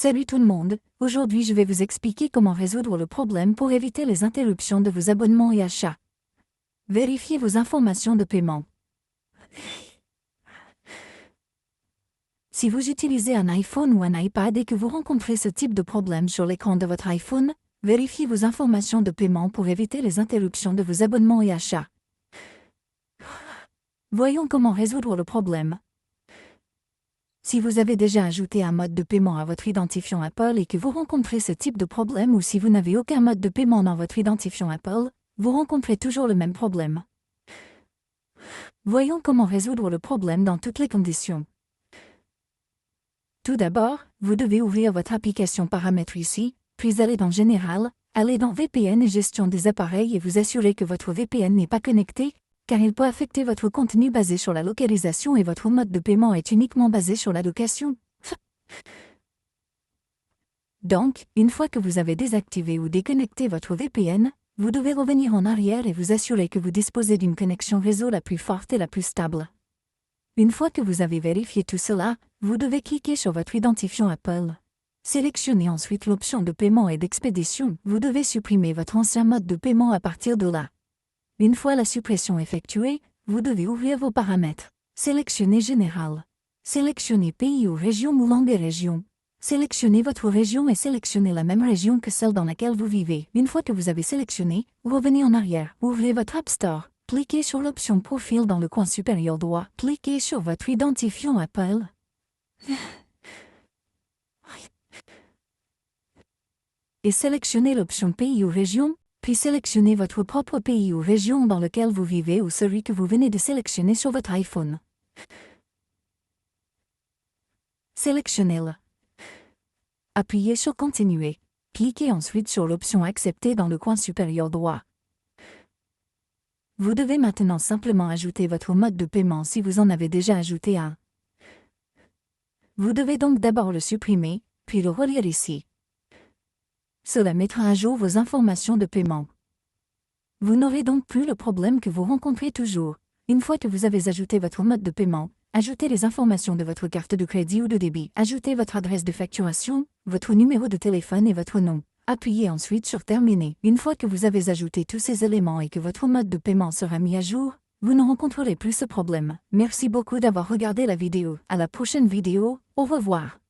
Salut tout le monde, aujourd'hui je vais vous expliquer comment résoudre le problème pour éviter les interruptions de vos abonnements et achats. Vérifiez vos informations de paiement. Si vous utilisez un iPhone ou un iPad et que vous rencontrez ce type de problème sur l'écran de votre iPhone, vérifiez vos informations de paiement pour éviter les interruptions de vos abonnements et achats. Voyons comment résoudre le problème. Si vous avez déjà ajouté un mode de paiement à votre identifiant Apple et que vous rencontrez ce type de problème ou si vous n'avez aucun mode de paiement dans votre identifiant Apple, vous rencontrez toujours le même problème. Voyons comment résoudre le problème dans toutes les conditions. Tout d'abord, vous devez ouvrir votre application Paramètres ici, puis aller dans Général, aller dans VPN et Gestion des appareils et vous assurer que votre VPN n'est pas connecté, car il peut affecter votre contenu basé sur la localisation et votre mode de paiement est uniquement basé sur la location. Donc, une fois que vous avez désactivé ou déconnecté votre VPN, vous devez revenir en arrière et vous assurer que vous disposez d'une connexion réseau la plus forte et la plus stable. Une fois que vous avez vérifié tout cela, vous devez cliquer sur votre identifiant Apple. Sélectionnez ensuite l'option de paiement et d'expédition. Vous devez supprimer votre ancien mode de paiement à partir de là. Une fois la suppression effectuée, vous devez ouvrir vos paramètres. Sélectionnez Général. Sélectionnez Pays ou Région ou Langue et Région. Sélectionnez votre région et sélectionnez la même région que celle dans laquelle vous vivez. Une fois que vous avez sélectionné, revenez en arrière. Ouvrez votre App Store. Cliquez sur l'option Profil dans le coin supérieur droit. Cliquez sur votre identifiant Apple. Et sélectionnez l'option Pays ou Région, puis sélectionnez votre propre pays ou région dans lequel vous vivez ou celui que vous venez de sélectionner sur votre iPhone. Sélectionnez-le. Appuyez sur Continuer. Cliquez ensuite sur l'option Accepter dans le coin supérieur droit. Vous devez maintenant simplement ajouter votre mode de paiement si vous en avez déjà ajouté un. Vous devez donc d'abord le supprimer, puis le relire ici. Cela mettra à jour vos informations de paiement. Vous n'aurez donc plus le problème que vous rencontrez toujours. Une fois que vous avez ajouté votre mode de paiement, ajoutez les informations de votre carte de crédit ou de débit. Ajoutez votre adresse de facturation, votre numéro de téléphone et votre nom. Appuyez ensuite sur Terminer. Une fois que vous avez ajouté tous ces éléments et que votre mode de paiement sera mis à jour, vous ne rencontrerez plus ce problème. Merci beaucoup d'avoir regardé la vidéo. À la prochaine vidéo, au revoir.